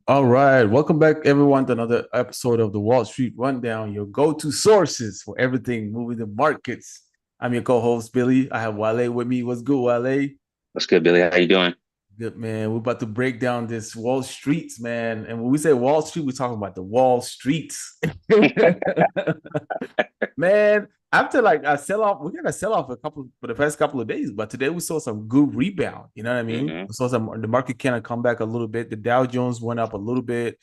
All right, welcome back everyone to another episode of the Wall Street Rundown, your go-to sources for everything moving the markets. I'm your co-host Billy. I have Wale with me. What's good, Wale? What's good, Billy? How you doing? Good man. We're about to break down this Wall Streets, man. And when we say Wall Street, we're talking about the Wall Streets. Man, after like a sell off, we got a sell off a couple for the past couple of days, but today we saw some good rebound. You know what I mean? Hmm. We saw some the market kind of come back a little bit. The Dow Jones went up a little bit.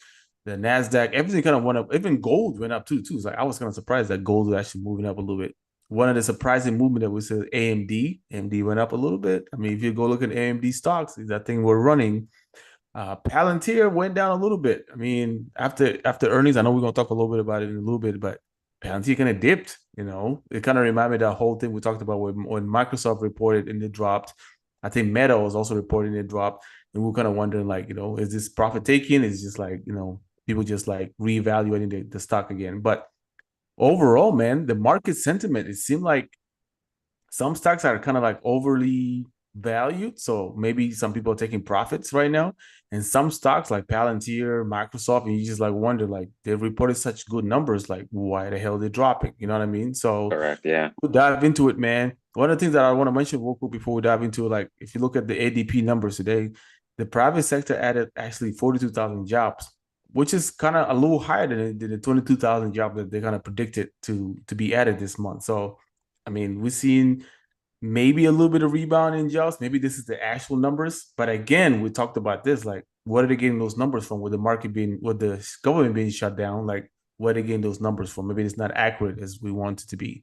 The Nasdaq, everything kind of went up. Even gold went up too. It's like I was kind of surprised that gold was actually moving up a little bit. One of the surprising movement that we said AMD. AMD went up a little bit. I mean, if you go look at AMD stocks, that thing we're running. Palantir went down a little bit. I mean, after earnings, I know we're gonna talk a little bit about it in a little bit, but Palantir kind of dipped. You know, it kind of reminded me of that whole thing we talked about when Microsoft reported and it dropped. I think Meta was also reporting it dropped, and we are kind of wondering like, is this profit taking? Is just like people just like reevaluating the stock again. But overall, man, the market sentiment it seemed like some stocks are kind of like overly valued. So maybe some people are taking profits right now. And some stocks like Palantir, Microsoft, and you just like wonder, like they've reported such good numbers, like why the hell are they dropping? You know what I mean? So Correct. Yeah. we'll dive into it, man. One of the things that I want to mention real quick before we dive into it, like if you look at the ADP numbers today, the private sector added actually 42,000 jobs, which is kind of a little higher than the 22,000 jobs that they kind of predicted to be added this month. So I mean, we've seen maybe a little bit of rebound in jobs. Maybe this is the actual numbers. But again, we talked about this. Like, what are they getting those numbers from? With the market being, with the government being shut down, like, where are they getting those numbers from? Maybe it's not accurate as we want it to be.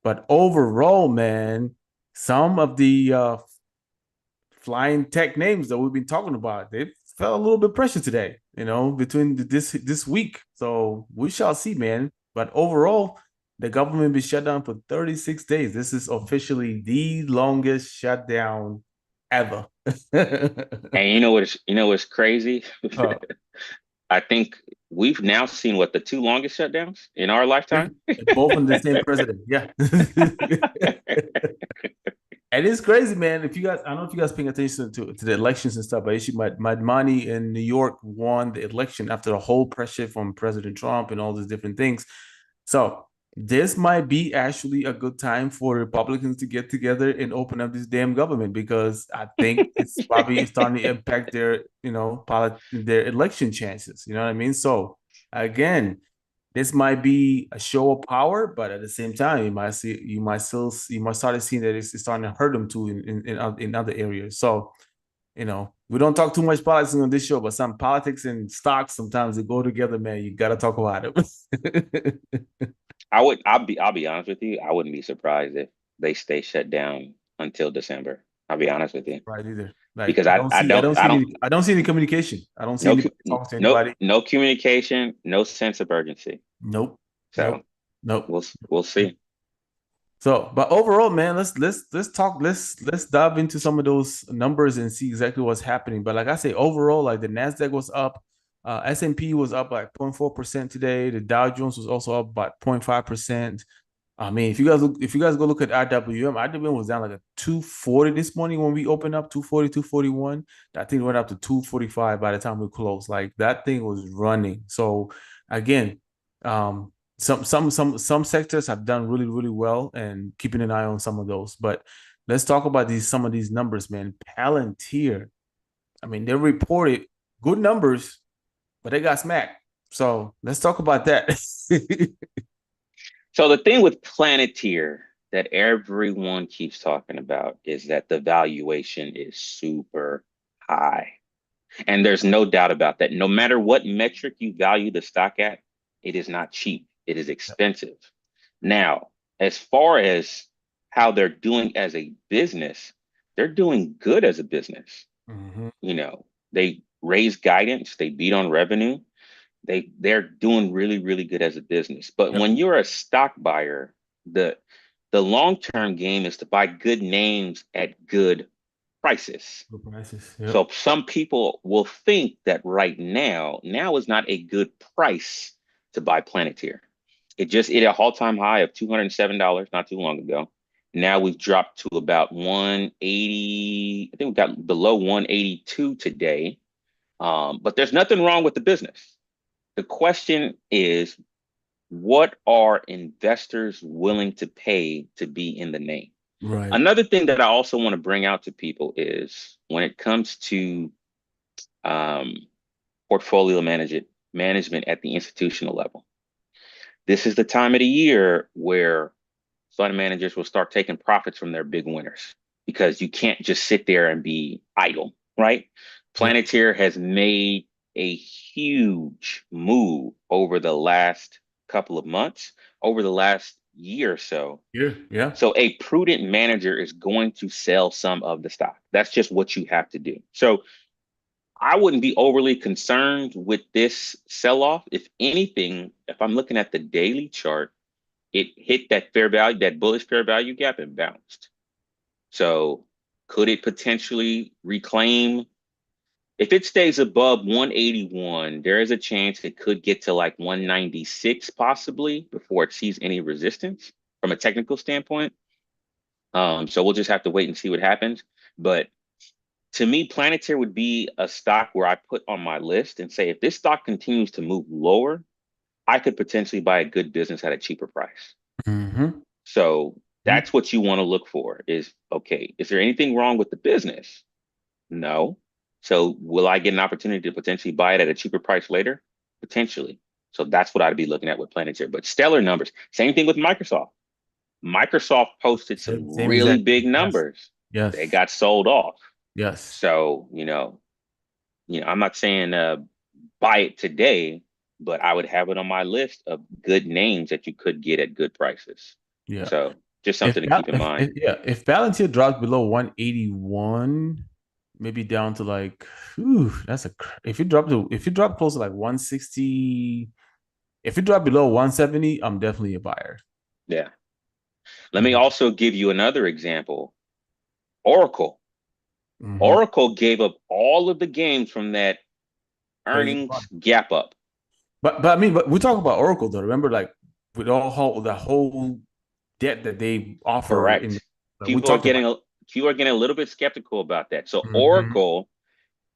But overall, man, some of the flying tech names that we've been talking about, they felt a little bit pressure today, between this week. So we shall see, man. But overall, the government been shut down for 36 days. This is officially the longest shutdown ever. And you know what's crazy? uh, I think we've now seen what the two longest shutdowns in our yeah, lifetime. both under the same president. Yeah. And it's crazy, man. If you guys, I don't know if you guys paying attention to the elections and stuff, but actually, my money in New York won the election after the whole pressure from President Trump and all these different things. So this might be actually a good time for Republicans to get together and open up this damn government because I think it's probably starting to impact their election chances. You know what I mean? So again, this might be a show of power, but at the same time, you might start to see that it's starting to hurt them too in other areas. So we don't talk too much politics on this show, but some politics and stocks sometimes they go together, man. You got to talk about it. I'll be honest with you. I wouldn't be surprised if they stay shut down until December. I'll be honest with you Right, either. Like because I don't see any communication. I don't see no anybody talking to no anybody. no communication, no sense of urgency. Nope. So Nope. Nope. we'll see. So, but overall, man, let's talk. Let's dive into some of those numbers and see exactly what's happening. But like I say, overall, like the Nasdaq was up, S&P was up like 0.4% today. The Dow Jones was also up by 0.5%. I mean, if you guys go look at IWM was down like a 240 this morning when we opened up 240, 241. That thing went up to 245 by the time we closed. Like that thing was running. So again, um, some sectors have done really really well and keeping an eye on some of those. But let's talk about some of these numbers, man. Palantir, I mean, they reported good numbers, but they got smacked. So let's talk about that. So the thing with Planeteer that everyone keeps talking about is that the valuation is super high. And there's no doubt about that. No matter what metric you value the stock at, it is not cheap. It is expensive. Now, as far as how they're doing as a business, they're doing good as a business. Mhm. They raise guidance, they beat on revenue, they're doing really really good as a business. But Yep. when you're a stock buyer, the long-term game is to buy good names at good prices. Good prices. Yep. So some people will think that right now is not a good price to buy Planeteer. It just hit a all-time high of $207 not too long ago. Now we've dropped to about 180. I think we got below 182 today. But there's nothing wrong with the business. The question is, what are investors willing to pay to be in the name? Right. Another thing that I also want to bring out to people is when it comes to um, portfolio management at the institutional level. This is the time of the year where fund managers will start taking profits from their big winners because you can't just sit there and be idle, right? Yep. Planeteer has made a huge move over the last couple of months, over the last year or so. Yeah. Yeah. So a prudent manager is going to sell some of the stock. That's just what you have to do. So I wouldn't be overly concerned with this sell off. If anything, if I'm looking at the daily chart, it hit that fair value, that bullish fair value gap and bounced. So could it potentially reclaim? If it stays above 181, there is a chance it could get to like 196 possibly before it sees any resistance from a technical standpoint. So we'll just have to wait and see what happens. But to me, Planeteer would be a stock where I put on my list and say, if this stock continues to move lower, I could potentially buy a good business at a cheaper price. Mm-hmm. So that's what you want to look for is, okay, is there anything wrong with the business? No. So will I get an opportunity to potentially buy it at a cheaper price later? Potentially. So that's what I'd be looking at with Planeteer. But stellar numbers. Same thing with Microsoft. Microsoft posted Same, some same really exact. big Yes. numbers. They Yes. got sold off. Yes. So, I'm not saying buy it today, but I would have it on my list of good names that you could get at good prices. Yeah. So just If, something to keep in mind. yeah, if Palantir drops below 181, maybe down to like, whew, if you drop close to like 160, if you drop below 170, I'm definitely a buyer. Yeah. Let me Mhm. also give you another example. Oracle. Mhm. Oracle gave up all of the gains from that Crazy earnings fun. gap up. But I mean, but we talk about Oracle though. Remember, like with the whole debt that they offer in, Correct. we People are talked about. getting a people are getting a little bit skeptical about that. So Mhm. Oracle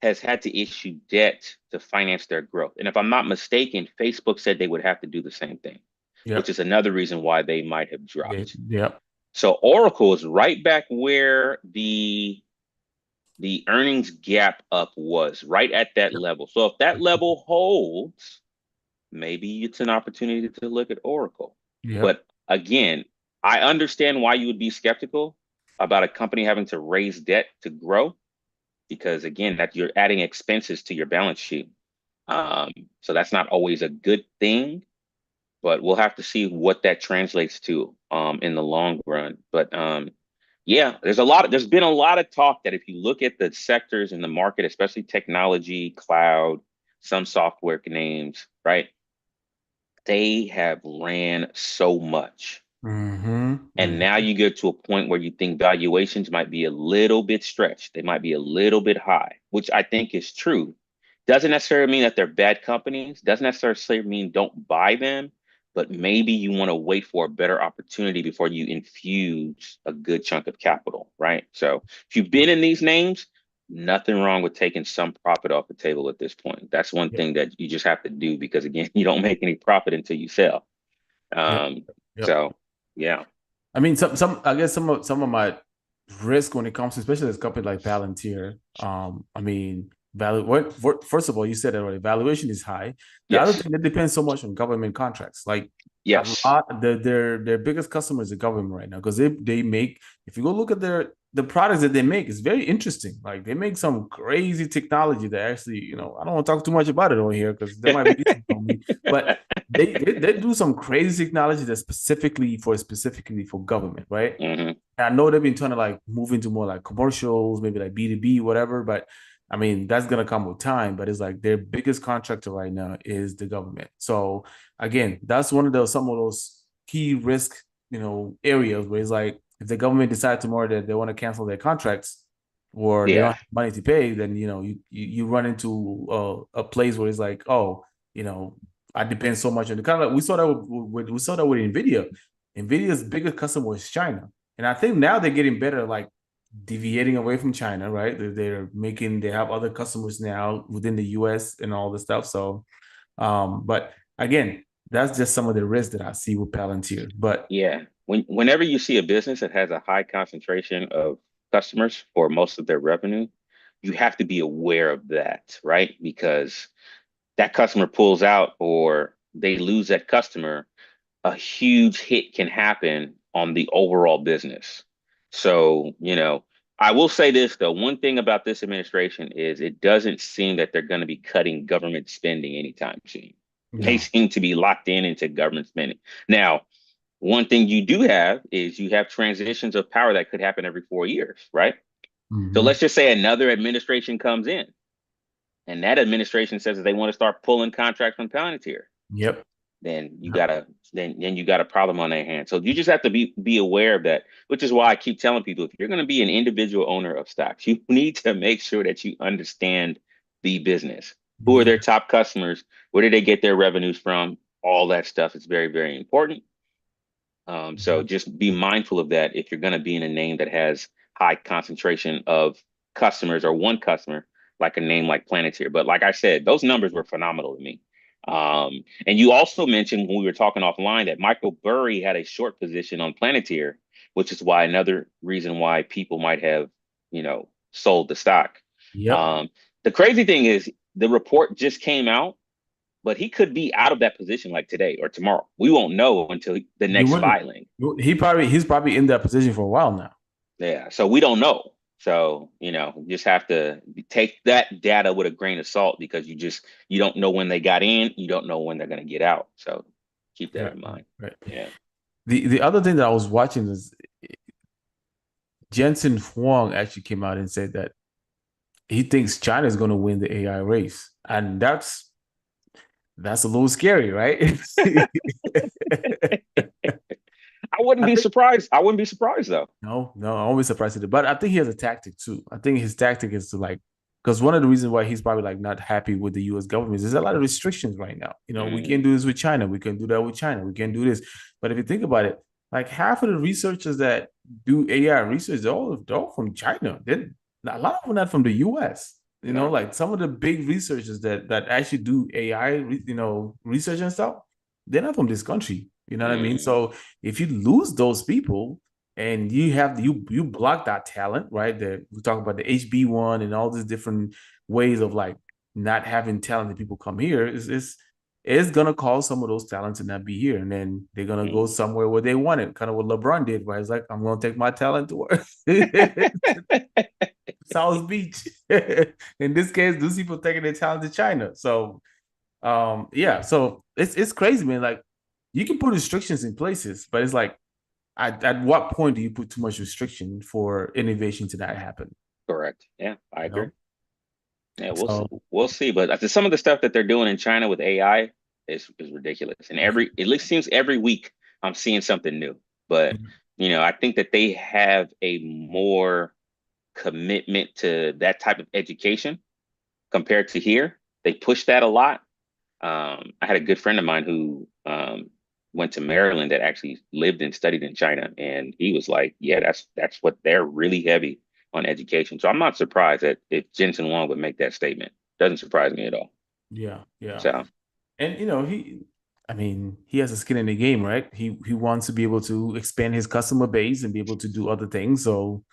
has had to issue debt to finance their growth. And if I'm not mistaken, Facebook said they would have to do the same thing, which Yep. is another reason why they might have They, dropped. yep. So Oracle is right back where the earnings gap up was, right at that Yep. level. So if that level holds, maybe it's an opportunity to look at Oracle. Yep. But again, I understand why you would be skeptical about a company having to raise debt to grow, because again, that you're adding expenses to your balance sheet. So that's not always a good thing, but we'll have to see what that translates to in the long run. But yeah, there's been a lot of talk that if you look at the sectors in the market, especially technology, cloud, some software names, right? They have ran so much. Mm-hmm. And now you get to a point where you think valuations might be a little bit stretched. They might be a little bit high, which I think is true. Doesn't necessarily mean that they're bad companies, doesn't necessarily mean don't buy them, but maybe you want to wait for a better opportunity before you infuse a good chunk of capital, right? So if you've been in these names, nothing wrong with taking some profit off the table at this point. That's one Yep. thing that you just have to do because, again, you don't make any profit until you sell. Yep. Um, Yep. so, yeah. I mean, I guess some of my risk when it comes to especially this company like Palantir. I mean, first of all, you said it already. Valuation is high. The other Yes. thing that depends so much on government contracts. Like a Yes. lot, their biggest customer is the government right now because they make. If you go look at the products that they make, it's very interesting. Like they make some crazy technology that actually, I don't want to talk too much about it over here because there might be issues on me, but they do some crazy technology that's specifically for government, right? hmm And I know they've been trying to like move into more like commercials, maybe like B2B, whatever. But I mean, that's gonna come with time. But it's like their biggest contractor right now is the government. So again, that's one of those some of those key risk, areas where it's like if the government decide tomorrow that they want to cancel their contracts or they don't Yeah. have money to pay, then you run into a place where it's like, oh, you know, I depend so much on the kind of like we saw that with Nvidia. Nvidia's biggest customer is China, and I think now they're getting better. Like deviating away from China, right? They have other customers now within the US and all this stuff. So, but again, that's just some of the risks that I see with Palantir. But Yeah. Whenever you see a business that has a high concentration of customers for most of their revenue, you have to be aware of that, right? Because that customer pulls out or they lose that customer, a huge hit can happen on the overall business. So, I will say this though, one thing about this administration is it doesn't seem that they're going to be cutting government spending anytime soon. They no. seem to be locked into government spending. Now, one thing you do have is you have transitions of power that could happen every 4 years, right? So Mm-hmm. let's just say another administration comes in and that administration says that they want to start pulling contracts from Palantir, Yep. then you Yep. gotta then you got a problem on their hands. So you just have to be aware of that, which is why I keep telling people if you're going to be an individual owner of stocks, you need to make sure that you understand the business. Who are their top customers? Where do they get their revenues from? All that stuff is very, very important. So Yep. just be mindful of that if you're going to be in a name that has high concentration of customers or one customer, like a name like Planeteer. But like I said, those numbers were phenomenal to me. And you also mentioned when we were talking offline that Michael Burry had a short position on Planeteer, which is why another reason why people might have, sold the stock. Yep. Um, the crazy thing is the report just came out, but he could be out of that position like today or tomorrow. We won't know until the You next wouldn't. filing. He's probably in that position for a while now. Yeah, so we don't know. So, you just have to take that data with a grain of salt because you don't know when they got in, you don't know when they're going to get out. So keep that Right. in mind. Right. Yeah. The other thing that I was watching is Jensen Huang actually came out and said that he thinks China is going to win the AI race, and that's a little scary, right? I wouldn't I be think surprised. I wouldn't be surprised though. no, I'm always surprised at it. But I think he has a tactic too. I think his tactic is to like, because one of the reasons why he's probably like not happy with the U.S. government is there's a lot of restrictions right now. We can't Mm, do this with China. We can do that with China. We can't do this. But if you think about it, like half of the researchers that do AI research, they're all from China. A lot of them are not from the U.S. no. Like some of the big researchers that actually do AI, research and stuff, they're not from this country. You know what I mean? Mm, So if you lose those people and you block that talent, right? That we talk about the HB1 and all these different ways of like not having talented people come here is gonna cause some of those talents to not be here, and then they're gonna go mm. somewhere where they want it, kind of what LeBron did, where he's like, I'm gonna take my talent to work. South Beach. In this case, those people taking their talent to China. So yeah, so it's crazy, man. Like you can put restrictions in places, but it's like at what point do you put too much restriction for innovation to not happen? Correct. Yeah, I You agree. know, Yeah, we'll see. so We'll see. But some of the stuff that they're doing in China with AI is ridiculous. And it at least seems every week I'm seeing something new. But I think that they have a more commitment to that type of education compared to here. They push that a lot. I had a good friend of mine who went to Maryland that actually lived and studied in China, and he was like, "Yeah, that's what they're really heavy on education." So I'm not surprised that if Jensen Wong would make that statement. Doesn't surprise me at all. yeah, yeah, So and I mean, he has a skin in the game, right? He wants to be able to expand his customer base and be able to do other things. So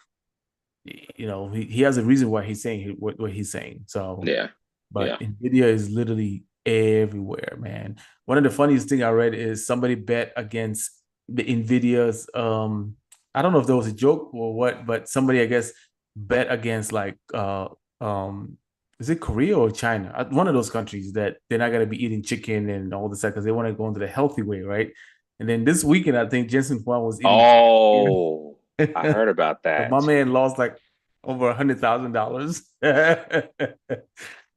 he has a reason why he's saying what he's saying. So, yeah, but yeah. Nvidia is literally everywhere, man. One of the funniest thing I read is somebody bet against the Nvidia's. I don't know if there was a joke or what, but somebody I guess bet against like um is it Korea or China? One of those countries that they're not gonna be eating chicken and all this stuff because they want to go into the healthy way, right? And then this weekend, I think Jensen Huang was eating chicken. Oh, I heard about So my that. man lost like over $100,000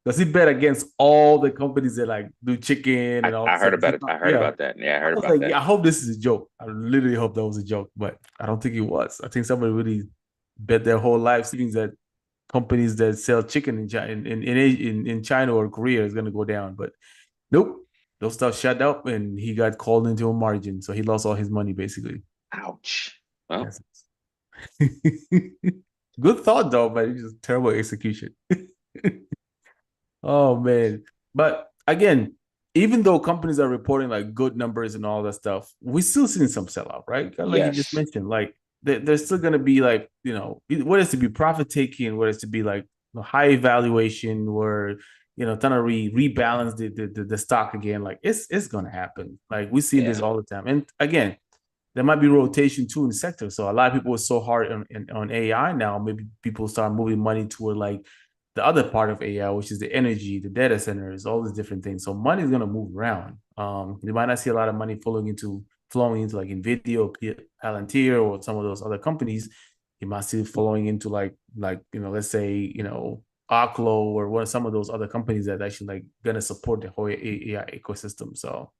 because he bet against all the companies that like do chicken I, and all I this heard stuff. about it. I heard Yeah, about that. Yeah, I I heard was about like, that. yeah, I hope this is a joke. I literally hope that was a joke, but I don't think it was. I think somebody really bet their whole life savings that companies that sell chicken in China, in China or Korea is gonna go down. But nope, those stuff shut up, and he got called into a margin, so he lost all his money basically. Ouch. Well, Yes. Good thought though, but it's just terrible execution. Oh man. But again, even though companies are reporting like good numbers and all that stuff, we still seeing some sellout, right? Like you just Yes. mentioned, like there's still gonna be like, what is to be profit taking, what is to be like high valuation, where trying to rebalance the stock again. Like it's gonna happen. Like we see this Yeah. all the time. And again, there might be rotation too in the sector. So a lot of people are so hard on AI now. Maybe people start moving money toward like the other part of AI, which is the energy, the data centers, all these different things. So money is gonna move around. You might not see a lot of money flowing into like Nvidia or Palantir or some of those other companies. You might see it flowing into like let's say Oklo or what some of those other companies that actually like gonna support the whole AI ecosystem. So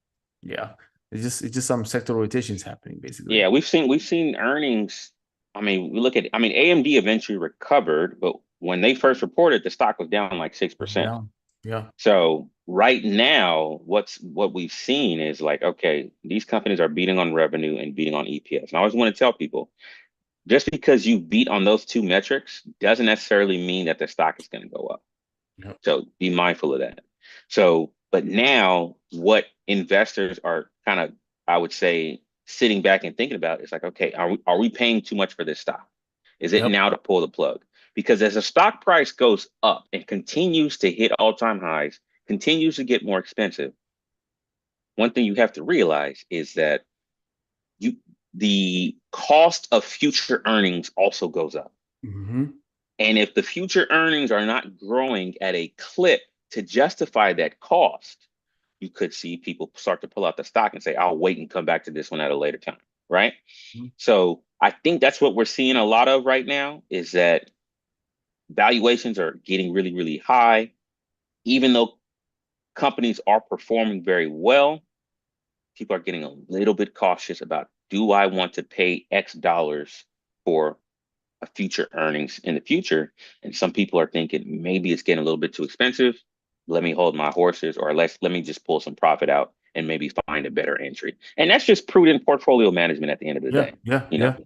yeah, it's just some sector rotations happening basically. Yeah, we've seen earnings. I mean, we look at I mean, AMD eventually recovered, but when they first reported, the stock was down like 6%. Yeah, yeah, So right now, what we've seen is like, okay, these companies are beating on revenue and beating on EPS. And I always want to tell people, just because you beat on those two metrics doesn't necessarily mean that the stock is going to go up. yeah. So be mindful of that. So, but now what investors are kind of, I would say, sitting back and thinking about is like, okay, are we paying too much for this stock? Is it Yep. now to pull the plug? Because as the stock price goes up and continues to hit all-time highs, continues to get more expensive, one thing you have to realize is that you the cost of future earnings also goes up. Hmm. And if the future earnings are not growing at a clip to justify that cost, you could see people start to pull out the stock and say, I'll wait and come back to this one at a later time. Right. So I think that's what we're seeing a lot of right now is that valuations are getting really, really high. Even though companies are performing very well, people are getting a little bit cautious about do I want to pay X dollars for a future earnings in the future. And some people are thinking maybe it's getting a little bit too expensive. Let me hold my horses, or let me just pull some profit out and maybe find a better entry. And that's just prudent portfolio management at the end of the Yeah, day, yeah, you know. yeah,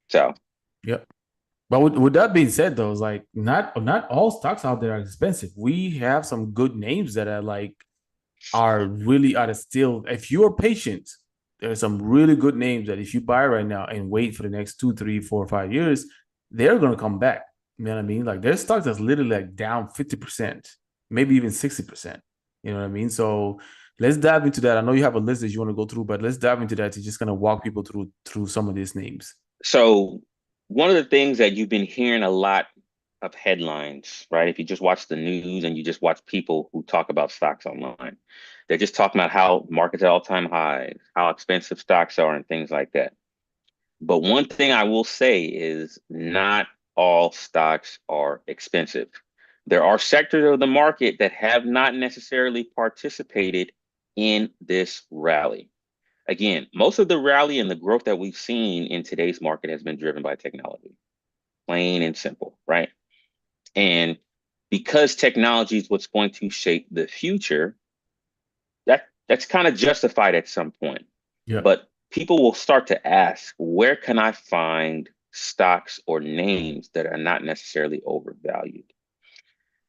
So yeah. But with that being said, though, it's like not all stocks out there are expensive. We have some good names that are really out of still. If you are patient, there's some really good names that if you buy right now and wait for the next 2, 3, 4, 5 years, they're gonna come back. You know what I mean? Like there's stocks that's literally like down 50%, maybe even 60%. You know what I mean? So let's dive into that. I know you have a list that you want to go through, but let's dive into that to just kind of walk people through some of these names. so one of the things that you've been hearing a lot of headlines, right? If you just watch the news and you just watch people who talk about stocks online, they're just talking about how markets at all-time highs, how expensive stocks are, and things like that. But one thing I will say is not all stocks are expensive. There are sectors of the market that have not necessarily participated in this rally. Again, most of the rally and the growth that we've seen in today's market has been driven by technology, plain and simple, right? And because technology is what's going to shape the future, that's kind of justified at some point. Yeah. But people will start to ask, where can I find stocks or names that are not necessarily overvalued?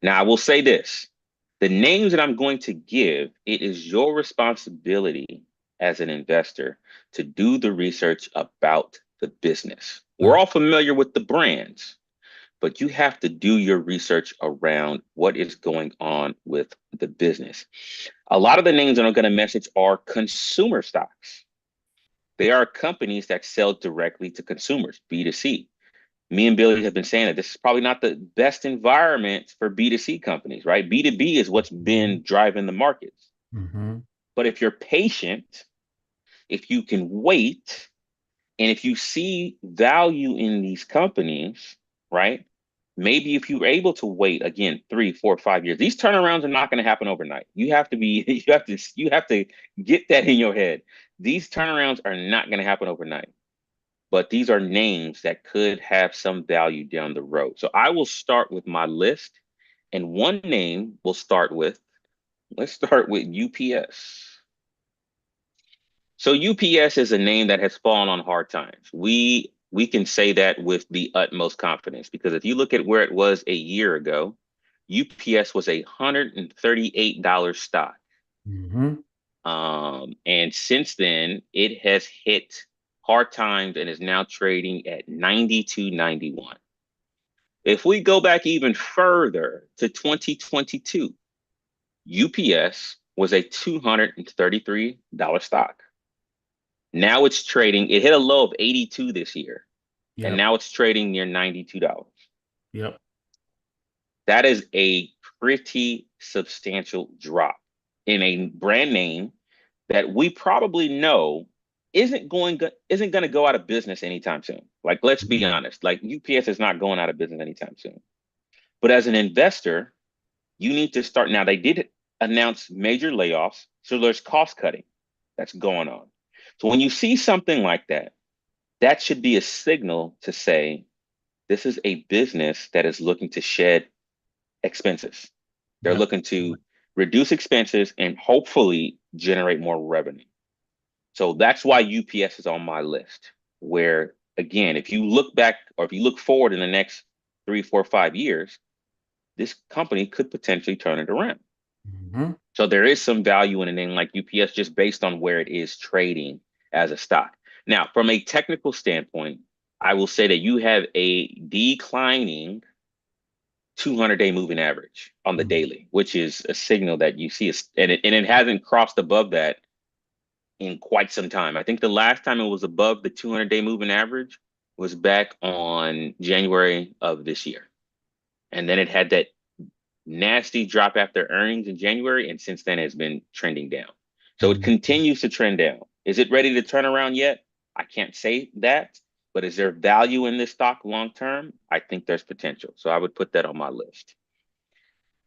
Now, I will say this, the names that I'm going to give, it is your responsibility as an investor to do the research about the business. We're all familiar with the brands, but you have to do your research around what is going on with the business. A lot of the names that I'm going to message are consumer stocks. They are companies that sell directly to consumers, B2C. Me and Billy have been saying that this is probably not the best environment for B2C companies, right? B2B is what's been driving the markets. Mm-hmm. But if you're patient, if you can wait, and if you see value in these companies, right? Maybe if you're able to wait again 3, 4, 5 years, these turnarounds are not going to happen overnight. You have to be, you have to get that in your head. These turnarounds are not going to happen overnight, but these are names that could have some value down the road. So I will start with my list, and one name we'll start with. Let's start with UPS. So UPS is a name that has fallen on hard times. We we can say that with the utmost confidence because if you look at where it was a year ago, UPS was $138 stock. Mm-hmm. And since then, it has hit hard times and is now trading at 92.91. If we go back even further to 2022, UPS was a $233 stock. Now it's trading, it hit a low of 82 this year, and Yep. now it's trading near $92. Yep. That is a pretty substantial drop in a brand name that we probably know isn't going to go out of business anytime soon. Like let's be honest, like UPS is not going out of business anytime soon. But as an investor, you need to start now. They did announce major layoffs, so there's cost cutting that's going on. So when you see something like that, that should be a signal to say this is a business that is looking to shed expenses. They're Yep. looking to reduce expenses and hopefully generate more revenue. So that's why UPS is on my list. Where again, if you look back or if you look forward in the next 3, 4, 5 years, this company could potentially turn it around. Mm-hmm. So there is some value in a name like UPS just based on where it is trading as a stock. Now, from a technical standpoint, I will say that you have a declining 200-day moving average on the Mm-hmm. daily, which is a signal that you see, and it hasn't crossed above that in quite some time. I think the last time it was above the 200-day moving average was back on January of this year. And then it had that nasty drop after earnings in January, and since then has been trending down. So it continues to trend down. Is it ready to turn around yet? I can't say that, but is there value in this stock long term? I think there's potential. So I would put that on my list.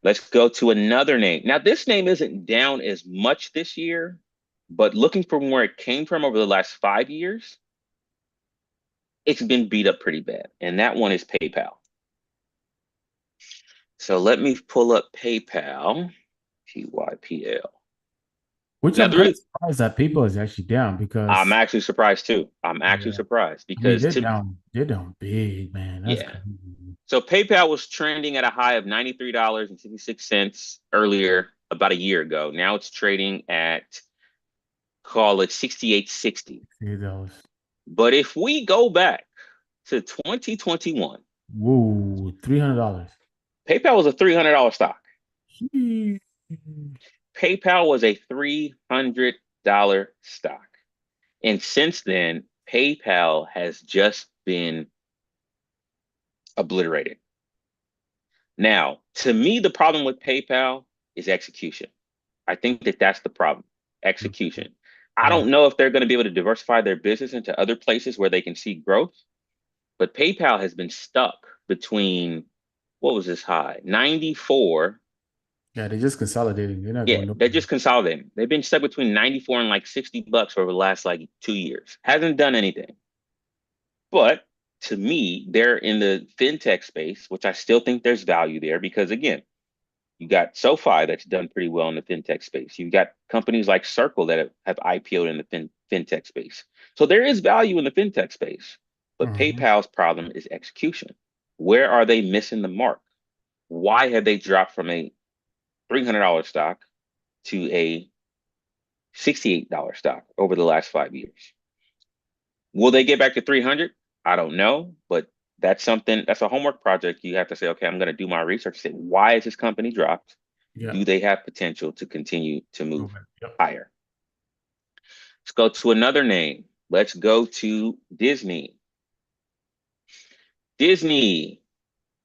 Let's go to another name. Now, this name isn't down as much this year, but looking from where it came from over the last 5 years, it's been beat up pretty bad. And that one is PayPal. So let me pull up PayPal, PYPL. Which Now, I'm kind of surprised that people is actually down I'm because actually surprised too. I'm actually yeah, surprised I mean because they're down big, man. That's yeah. crazy. So PayPal was trending at a high of $93.66 earlier, about a year ago. Now it's trading at call it 68.60. $8. But if we go back to 2021, Whoa, $300. PayPal was a $300 stock. PayPal was a $300 stock. And since then, PayPal has just been obliterated. Now, to me, the problem with PayPal is execution. I think that that's the problem. Execution. I Yeah, don't know if they're going to be able to diversify their business into other places where they can see growth, but PayPal has been stuck between what was this high? 94. yeah, they're just consolidating. They're not Yeah, going they're nowhere. just consolidating. They've been stuck between 94 and like $60 for the last like 2 years. Hasn't done anything. But to me, they're in the fintech space, which I still think there's value there because again, you got SoFi that's done pretty well in the fintech space. You've got companies like Circle that have IPO'd in the fintech space. So there is value in the fintech space. But Mhm. PayPal's problem is execution. Where are they missing the mark? Why have they dropped from a $300 stock to a $68 stock over the last 5 years? Will they get back to 300? I don't know, but that's something, that's a homework project. You have to say, okay, I'm going to do my research. Say, why is this company dropped? Yeah. Do they have potential to continue to move Okay. Yep. higher? Let's go to another name. Let's go to Disney. Disney.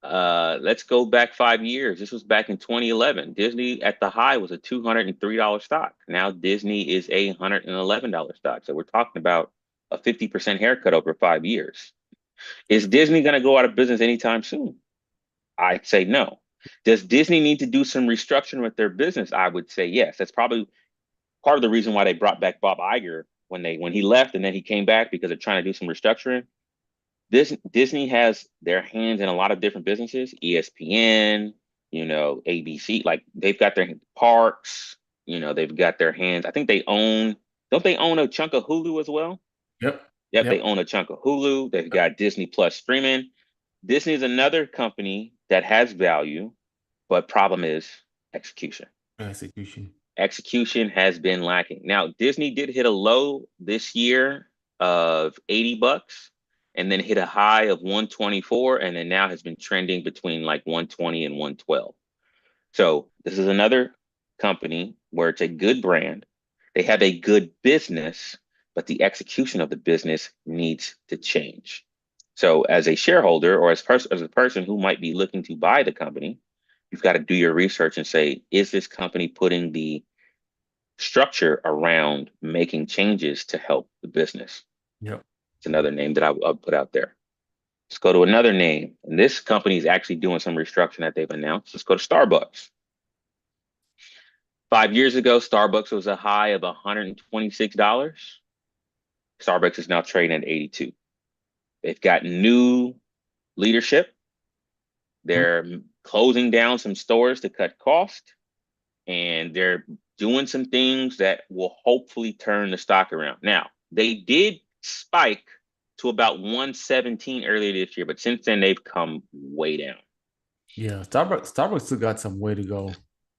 Let's go back 5 years. This was back in 2011. Disney at the high was a $203 stock. Now Disney is a $111 stock. So we're talking about a 50% haircut over 5 years. Is Disney going to go out of business anytime soon? I'd say no. Does Disney need to do some restructuring with their business? I would say yes. That's probably part of the reason why they brought back Bob Iger when he left and then he came back because they're trying to do some restructuring. This Disney has their hands in a lot of different businesses, ESPN, ABC, like they've got their parks, they've got their hands. I think don't they own a chunk of Hulu as well? Yep. Yep, they Yep. own a chunk of Hulu. They've got Disney Plus streaming. Disney is another company that has value, but problem is execution. Execution. Execution has been lacking. Now, Disney did hit a low this year of $80 and then hit a high of 124 and then now has been trending between like 120 and 112. So, this is another company where it's a good brand. They have a good business, but the execution of the business needs to change. So, as a shareholder or as a person who might be looking to buy the company, you've got to do your research and say, is this company putting the structure around making changes to help the business? Yep. It's another name that I'll put out there. Let's go to another name. And this company is actually doing some restructuring that they've announced. Let's go to Starbucks. 5 years ago, Starbucks was a high of $126. Starbucks is now trading at 82. They've got new leadership. Mhm. They're closing down some stores to cut cost, and they're doing some things that will hopefully turn the stock around. Now, they did spike to about 117 earlier this year, but since then they've come way down. Yeah. Starbucks still got some way to go.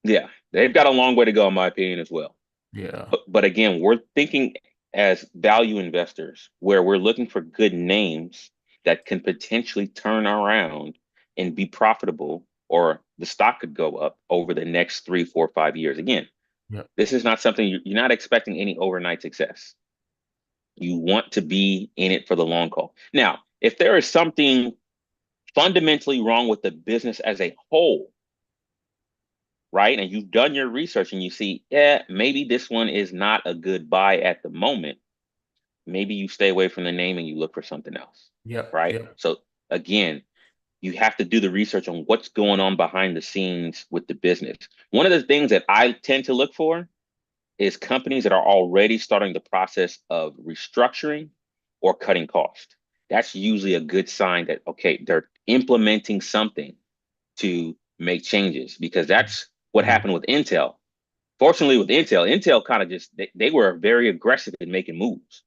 Yeah, they've got a long way to go, in my opinion, as well. Yeah. But again, we're thinking as value investors where we're looking for good names that can potentially turn around and be profitable, or the stock could go up over the next 3, 4, 5 years. Again, Yep. this is not something you're not expecting any overnight success. You want to be in it for the long haul. Now, if there is something fundamentally wrong with the business as a whole, right? And you've done your research and you see, yeah, maybe this one is not a good buy at the moment. Maybe you stay away from the name and you look for something else, Yep. right? Yep. So again, you have to do the research on what's going on behind the scenes with the business. One of the things that I tend to look for is companies that are already starting the process of restructuring or cutting cost. That's usually a good sign that, okay, they're implementing something to make changes, because that's what Mhm. happened with Intel. Fortunately, with Intel kind of just, they were very aggressive in making moves.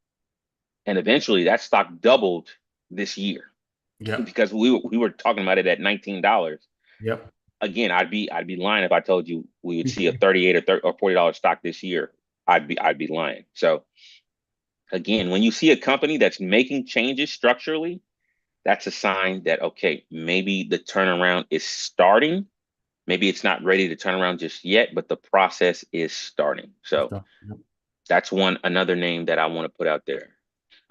And eventually that stock doubled this year Yep. because we were talking about it at $19. Yep. Again, I'd be lying if I told you we would see a 38 or 30 or $40 stock this year. I'd be lying. So again, when you see a company that's making changes structurally, that's a sign that, okay, maybe the turnaround is starting. Maybe it's not ready to turn around just yet, but the process is starting. So Yep. that's another name that I want to put out there.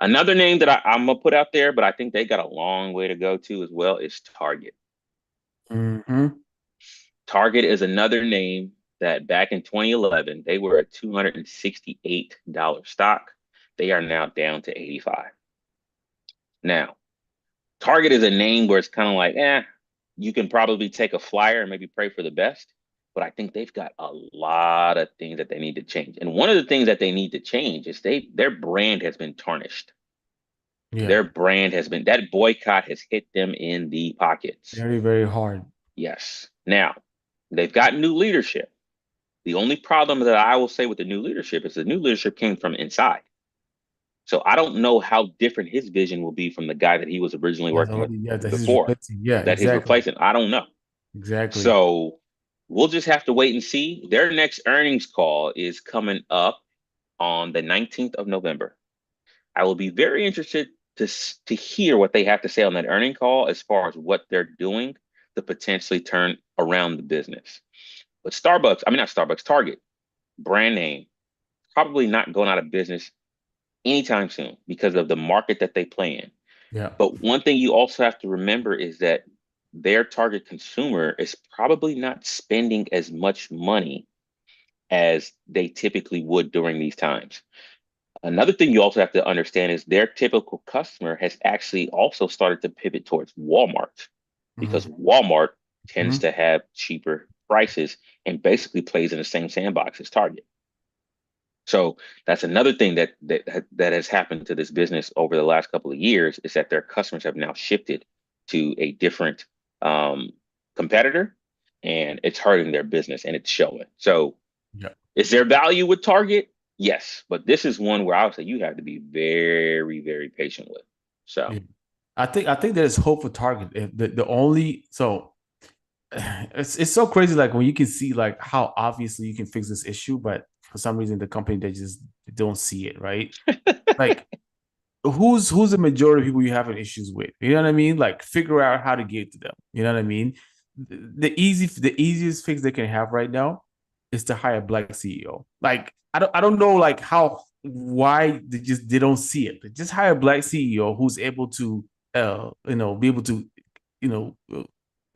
Another name that I'm gonna put out there, but I think they got a long way to go to as well, is Target. Mm-hmm. Target is another name that back in 2011, they were a $268 stock. They are now down to 85. Now, Target is a name where it's kind of like, you can probably take a flyer and maybe pray for the best. But I think they've got a lot of things that they need to change. And one of the things that they need to change is their brand has been tarnished. Yeah. Their brand has been, that boycott has hit them in the pockets. Very, very hard. Yes. Now, they've got new leadership. The only problem that I will say with the new leadership is the new leadership came from inside. So I don't know how different his vision will be from the guy that he was originally Yes, working with already. Yeah, that's his before, replacing. Yeah, that he's exactly. replacing. I don't know. Exactly. So we'll just have to wait and see. Their next earnings call is coming up on the 19th of November. I will be very interested to hear what they have to say on that earning call as far as what they're doing to potentially turn around the business. But Starbucks, I mean, not Starbucks, Target, brand name, probably not going out of business anytime soon because of the market that they play in. Yeah. But one thing you also have to remember is that their target consumer is probably not spending as much money as they typically would during these times. Another thing you also have to understand is their typical customer has actually also started to pivot towards Walmart, because Mm-hmm. Walmart tends Mm-hmm. to have cheaper prices and basically plays in the same sandbox as Target. So that's another thing that has happened to this business over the last couple of years, is that their customers have now shifted to a different um, competitor, and it's hurting their business and it's showing. So Yeah. is there value with Target? Yes, but this is one where I would say you have to be very, very patient with. So Yeah. I think there's hope for Target. If the only so it's so crazy like when you can see like how obviously you can fix this issue, but for some reason the company they just don't see it, right? Like who's the majority of people you having issues with? You know what I mean? Like figure out how to get to them. You know what I mean? The easiest fix they can have right now is to hire a black CEO. Like I don't know like how why they don't see it. Just hire a black CEO who's able to be able to you know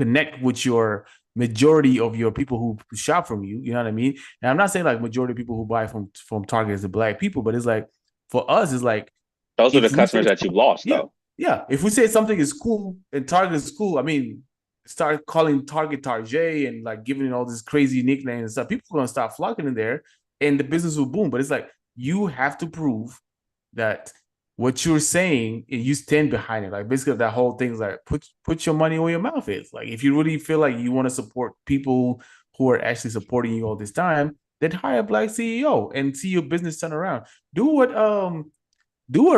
connect with your majority of your people who shop from you. You know what I mean? And I'm not saying like majority of people who buy from Target is the black people, but it's like for us, it's like those are the if we customers say that you've lost, yeah, though. yeah, if we say something is cool and Target is cool, I mean, start calling Target Tarjay and like giving it all this crazy nicknames and stuff. People are gonna start flocking in there, and the business will boom. But it's like you have to prove that what you're saying and you stand behind it. Like basically that whole thing is like put your money where your mouth is. Like if you really feel like you want to support people who are actually supporting you all this time, then hire a black CEO and see your business turn around. Do what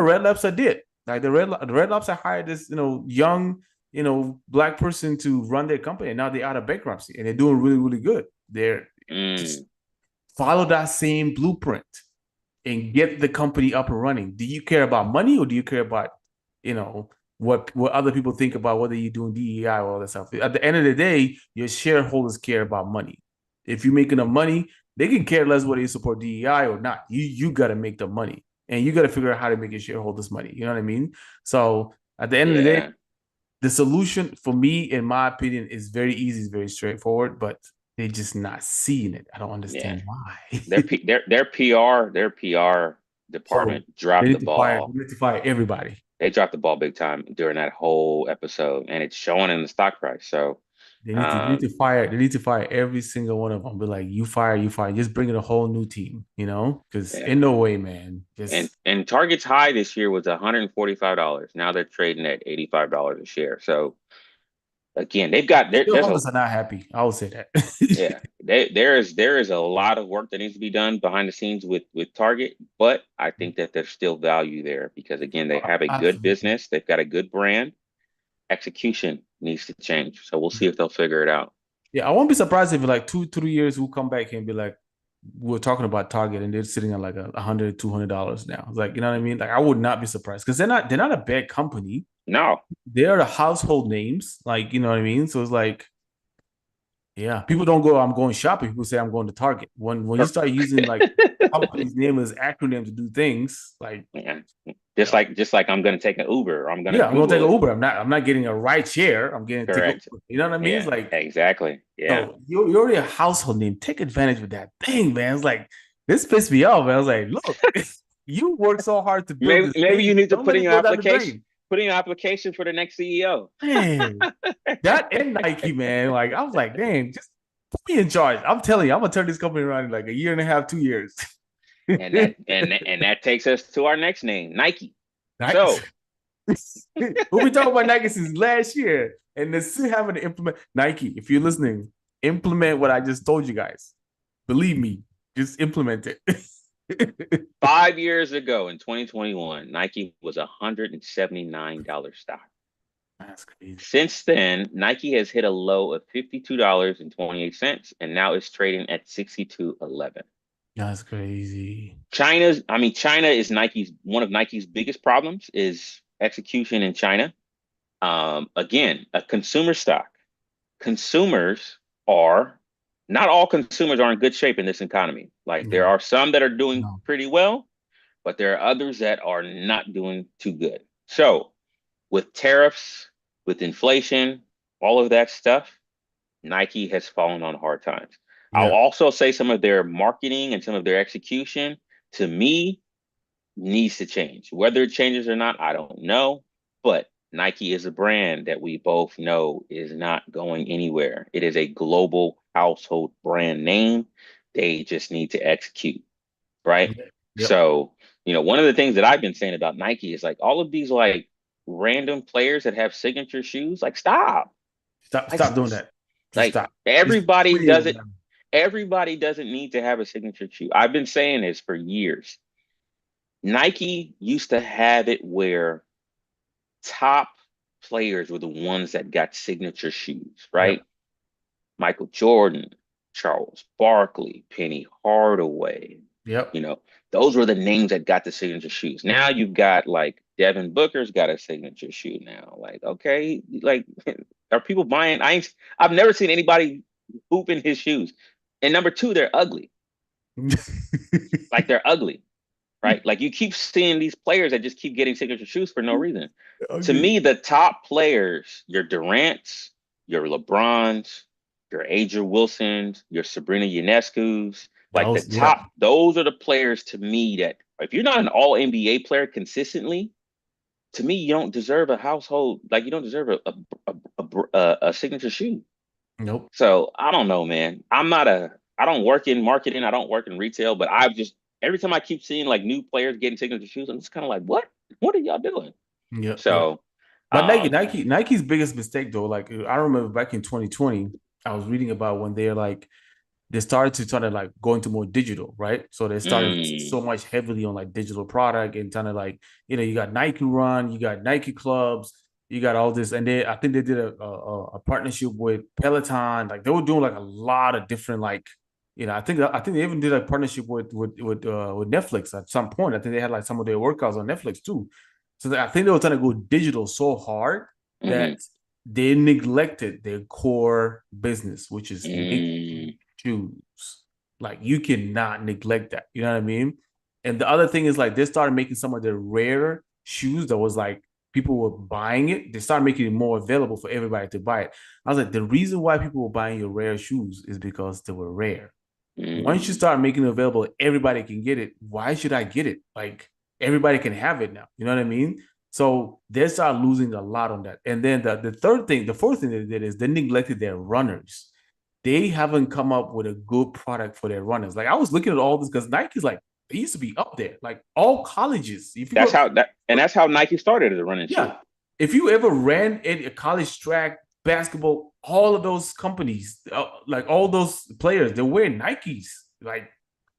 Red Lobster did. Like the Red Lobster hired this young black person to run their company, and now they're out of bankruptcy and they're doing really really good. They're just Mm, follow that same blueprint and get the company up and running. Do you care about money or do you care about what other people think about whether you're doing DEI or all that stuff? At the end of the day, your shareholders care about money. If you make enough money, they can care less whether you support DEI or not. You got to make the money and you got to figure out how to make your shareholders money. You know what I mean? So at the end of the day, yeah. the solution for me, in my opinion, is very easy, is very straightforward, but they're just not seeing it. I don't Yeah. understand why. Their PR So department dropped the ball. they need to fire everybody. They dropped the ball big time during that whole episode, and it's showing in the stock price. So, They need to fire. They need to fire every single one of them. Be like, you fire, you fire. Just bring in a whole new team. Because yeah. in no way, man. And Just and Target's high this year was $145. Now they're trading at $85 a share. So again, they've got there's a shareholders are not happy. I will say that. yeah, there is a lot of work that needs to be done behind the scenes with Target, but I think that there's still value there because again, they have a good Absolutely. business, they've got a good brand. Execution needs to change. So we'll see if they'll figure it out. Yeah, I won't be surprised if like 2, 3 years we'll come back and be like, we're talking about Target and they're sitting at like $100, $200 now. It's like, you know what I mean? Like I would not be surprised because they're not a bad company. No, They are the household names. Like, you know what I mean? So it's like, yeah, people don't go, I'm going shopping. People say I'm going to Target. When you per- start using like company's name as acronym to do things, like yeah. you know, Just like I'm gonna take an Uber or I'm gonna yeah, I'm gonna take Google an it. Uber. I'm not getting a ride share. I'm getting to take Correct. Uber. You know what I mean? It's Yeah, like exactly. Yeah. so you're already a household name. Take advantage of that thing, man. It's like this pissed me off, man. I was like, look, you work so hard to build this Maybe you thing. need to Don't let it go down the drain. put in your application for the next CEO. Man, that and Nike, man. Like I was like, dang, just put me in charge. I'm telling you, I'm gonna turn this company around in like a year and a half, 2 years. And that takes us to our next name, Nike. Nike. So We'll be talking about Nike since last year, and they're still having to implement Nike. If you're listening, implement what I just told you guys. Believe me, just implement it. 5 years ago in 2021, Nike was $179 stock. That's crazy. Since then, Nike has hit a low of $52.28, and now it's trading at 62.11. That's crazy. China is Nike's one of Nike's biggest problems is execution in China. Again, a consumer stock. Consumers are Not all consumers are in good shape in this economy. Like there No, are some that are doing no. pretty well, but there are others that are not doing too good. So with tariffs, with inflation, all of that stuff, Nike has fallen on hard times. I'll Yeah. also say some of their marketing and some of their execution, to me, needs to change. Whether it changes or not, I don't know. But Nike is a brand that we both know is not going anywhere. It is a global household brand name. They just need to execute, right? Yep. Yep. So, one of the things that I've been saying about Nike is like all of these like random players that have signature shoes, like stop. Stop. Like Stop doing that. Just like stop. It's everybody way does over it. now. everybody doesn't need to have a signature shoe. I've been saying this for years. Nike used to have it where top players were the ones that got signature shoes, Yep. right? Michael Jordan, Charles Barkley, Penny Hardaway, Yep. you know, those were the names that got the signature shoes. Now you've got like Devin Booker's got a signature shoe now. Like, okay, like are people buying? I've never seen anybody hoop in his shoes. And number two, they're ugly. Like they're ugly, right? Like you keep seeing these players that just keep getting signature shoes for no reason. To Ugly. me, the top players, your Durant's, your LeBron's, your Adrian Wilson's, your Sabrina Ionescu's, like the Those, yeah. top, those are the players to me that if you're not an all NBA player consistently, to me, you don't deserve a household, like you don't deserve a signature shoe. Nope. So I don't know, man. I don't work in marketing, I don't work in retail, but I've just every time I keep seeing like new players getting signature shoes, I'm just kind of like, what? What are y'all doing? Yep. Yep. So, But um, Nike's biggest mistake though, like I remember back in 2020, I was reading about when they're like they started to try to like go into more digital, right? So they started so mm, much heavily on like digital product and kind of like, you got Nike Run, you got Nike Clubs, you got all this, and they I think they did a partnership with Peloton. Like they were doing like a lot of different like, I think they even did a partnership with Netflix at some point. I think they had like some of their workouts on Netflix too. So I think they were trying to go digital so hard that mm, they neglected their core business, which is making mm, shoes. Like you cannot neglect that. You know what I mean? And the other thing is like they started making some of the rare shoes that was like people were buying it. They started making it more available for everybody to buy it. I was like, the reason why people were buying your rare shoes is because they were rare. Once you mm. start making it available, everybody can get it. Why should I get it? Like everybody can have it now. You know what I mean? So they start losing a lot on that. And then the fourth thing they did is they neglected their runners. They haven't come up with a good product for their runners. Like I was looking at all this because Nike's like it used to be up there. Like all colleges, if you That's go, how that, and that's how Nike started as a running shoe. yeah, if you ever ran in a college track, basketball, all of those companies, like all those players, they're wearing Nikes. Like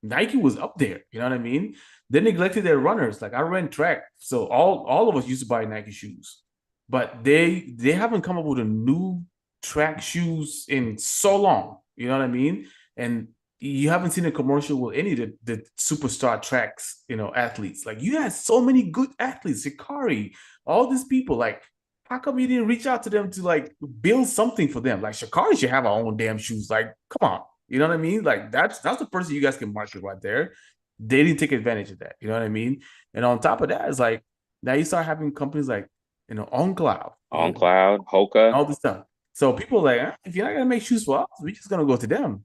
Nike was up there. You know what I mean? They neglected their runners. Like I ran track, so all of us used to buy Nike shoes, but they haven't come up with a new track shoes in so long. You know what I mean? And you haven't seen a commercial with any of the superstar tracks, athletes. Like you had so many good athletes, Shikari, all these people. Like, how come you didn't reach out to them to like build something for them? Like Shikari should have our own damn shoes. Like, come on. You know what I mean? Like that's the person you guys can market right there. They didn't take advantage of that. You know what I mean? And on top of that, it's like now you start having companies like On Cloud, On Cloud, Hoka. all this stuff. So people are like, if you're not gonna make shoes for us, we're just gonna go to them.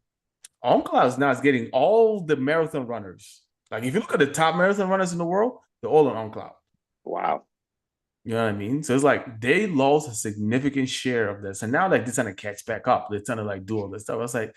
On Cloud now is getting all the marathon runners. Like if you look at the top marathon runners in the world, they're all on Cloud. Wow. You know what I mean? So it's like they lost a significant share of this. And now like they're trying to catch back up. They're trying to like do all this stuff. I was like,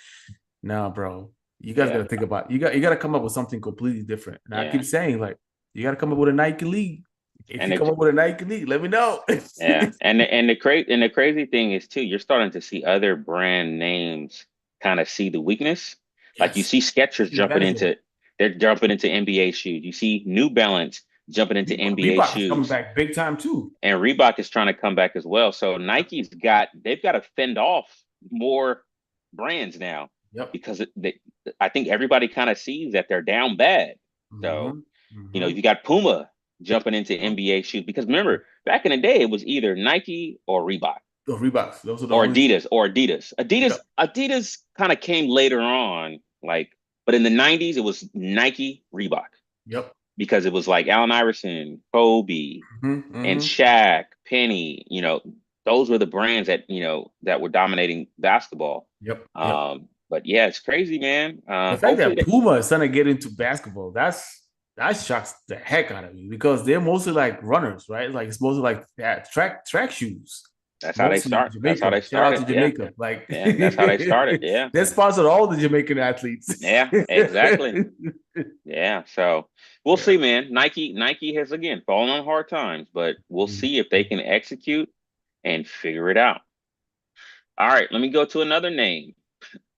nah, bro. You guys Yeah. gotta think about it. You gotta come up with something completely different. And I Yeah. keep saying, like, you gotta come up with a Nike League. If And you come it, up with a Nike League, let me know. yeah. And the crazy thing is too, you're starting to see other brand names kind of see the weakness. Like you Yes. see Skechers Take advantage of it. they're jumping into NBA shoes. You see New Balance jumping into NBA Reebok is coming shoes. back big time too. And Reebok is trying to come back as well. So Yep. they've got to fend off more brands now Yep. because I think everybody kind of sees that they're down bad. So, Mm-hmm. Mm-hmm. you got Puma jumping into Yep. NBA shoes because remember, back in the day, it was either Nike or Reebok The Reeboks. Those are the only two. Or Adidas. Yep. Adidas kind of came later on, like, but in the 90s, it was Nike, Reebok Yep. because it was like Allen Iverson, Kobe, Mm-hmm. and Mm-hmm. Shaq, Penny, those were the brands that, that were dominating basketball. Yep. Yep. But yeah, it's crazy, man. The fact Hopefully that that Puma is trying to get into basketball, that shocks the heck out of me because they're mostly like runners, right? Like it's mostly like that track shoes. that's how they Mostly in start. That's how Jamaica. they Shout out started. to Yeah. Jamaica. Like Yeah. That's how they started. Yeah. they sponsored all the Jamaican athletes. Yeah, exactly. Yeah. So we'll Yeah. see, man. Nike has again fallen on hard times, but we'll see if they can execute and figure it out. All right, let me go to another name.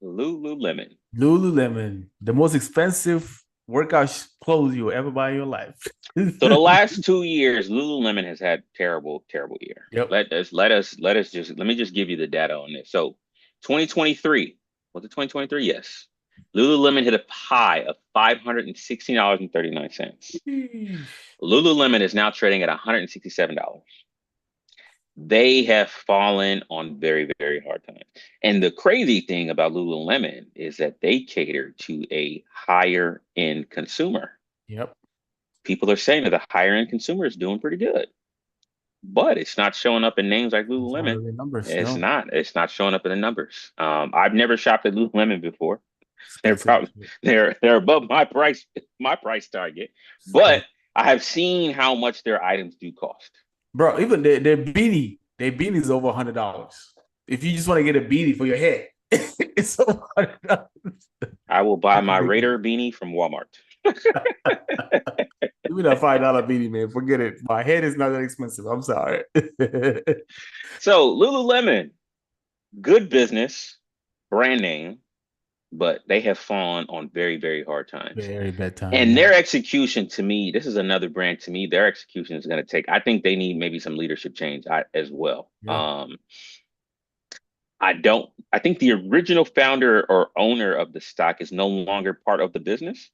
Lululemon. Lululemon, the most expensive workout clothes you'll ever buy in your life. So the last 2 years, Lululemon has had terrible, terrible year. Yep. Let me just give you the data on this. So 2023, was it 2023? Yes. Lululemon hit a high of $516.39. Lululemon is now trading at $167. They have fallen on very, very hard times. And the crazy thing about Lululemon is that they cater to a higher end consumer. Yep. People are saying that the higher end consumer is doing pretty good, but it's not showing up in names like It's one Lululemon. of the numbers. It's No, not. It's not showing up in the numbers. I've never shopped at Lululemon before. They're expensive. probably they're above my price target, but I have seen how much their items do cost. Bro, even their beanie is over $100. If you just want to get a beanie for your head, it's over $100. I will buy That's a my big Raider deal. beanie from Walmart. Give me that $5 beanie, man. Forget it. My head is not that expensive. I'm sorry. So Lululemon, good business, brand name, but they have fallen on very, very hard times. Very bad time, And yeah. their execution to me, this is another brand to me. Their execution is going to take. I think they need maybe some leadership change as well. Yeah. I don't. I think the original founder or owner of the stock is no longer part of the business.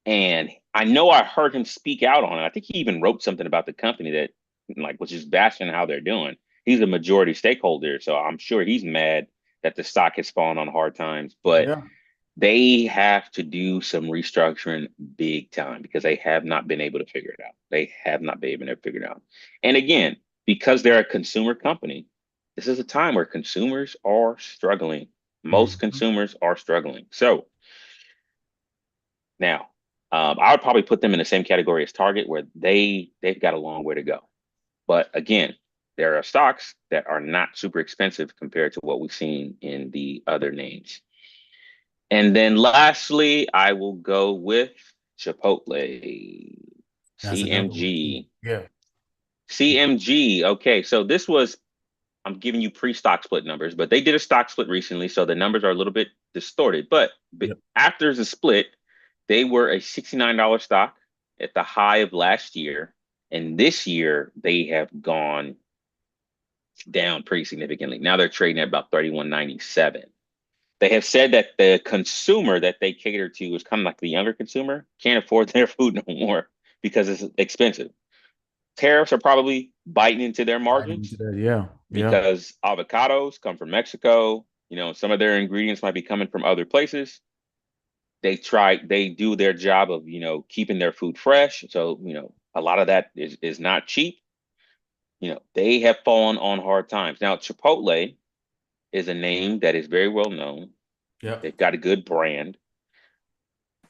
And I know I heard him speak out on it. I think he even wrote something about the company that, like, was just bashing how they're doing. He's a majority stakeholder, so I'm sure he's mad that the stock has fallen on hard times. But Yeah. they have to do some restructuring big time because they have not been able to figure it out. They have not been able to figure it out. And again, because they're a consumer company, this is a time where consumers are struggling. Most Mhm. consumers are struggling. So now, I would probably put them in the same category as Target, where they've got a long way to go. But again, there are stocks that are not super expensive compared to what we've seen in the other names. And then lastly, I will go with Chipotle, That's another one too. CMG. Yeah. CMG. Okay, so this was, I'm giving you pre-stock split numbers, but they did a stock split recently, so the numbers are a little bit distorted. But Yep. after the split, they were a $69 stock at the high of last year. And this year, they have gone down pretty significantly. Now they're trading at about 31.97. They have said that the consumer that they cater to is kind of like the younger consumer, can't afford their food no more because it's expensive. Tariffs are probably biting into their Right into margins that. Yeah. Yeah. because avocados come from Mexico. You know, some of their ingredients might be coming from other places. They do their job of, keeping their food fresh. So, a lot of that is not cheap. They have fallen on hard times. Now, Chipotle is a name that is very well known. Yep. They've got a good brand.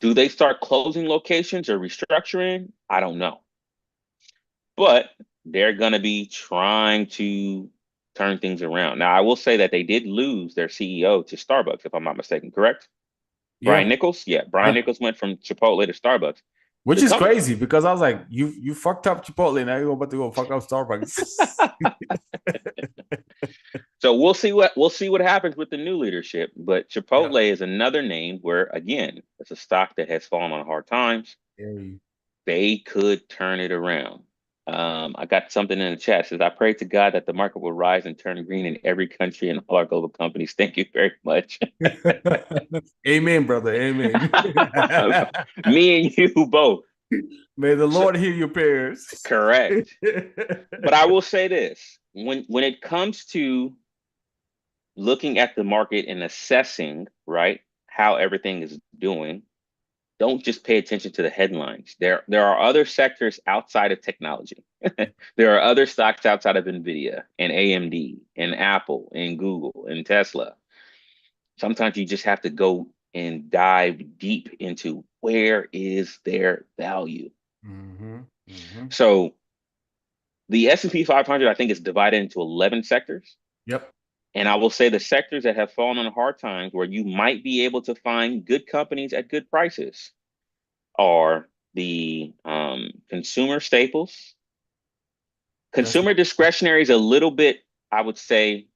Do they start closing locations or restructuring? I don't know. But they're going to be trying to turn things around. Now, I will say that they did lose their CEO to Starbucks, if I'm not mistaken, correct? Brian Yeah. Nichols? Yeah, Brian Yep. Nichols went from Chipotle to Starbucks. Which The is company. crazy because I was like, you fucked up Chipotle. Now you're about to go fuck up Starbucks. So we'll see what happens with the new leadership. But Yeah. Chipotle is another name where, again, it's a stock that has fallen on hard times. Yeah. They could turn it around. I got something in the chat. It says, I pray to God that the market will rise and turn green in every country and all our global companies. Thank you very much. Amen, brother. Amen. Me and you both. May the So, Lord hear your prayers. correct. But I will say this. When it comes to looking at the market and assessing, right, how everything is doing, don't just pay attention to the headlines. There are other sectors outside of technology. There are other stocks outside of Nvidia and AMD and Apple and Google and Tesla. Sometimes you just have to go and dive deep into where is their value. Mm-hmm. Mm-hmm. So the S&P 500, I think, is divided into 11 sectors. Yep. And I will say the sectors that have fallen on hard times where you might be able to find good companies at good prices are the consumer staples. That's Consumer discretionary is a little bit, I would say,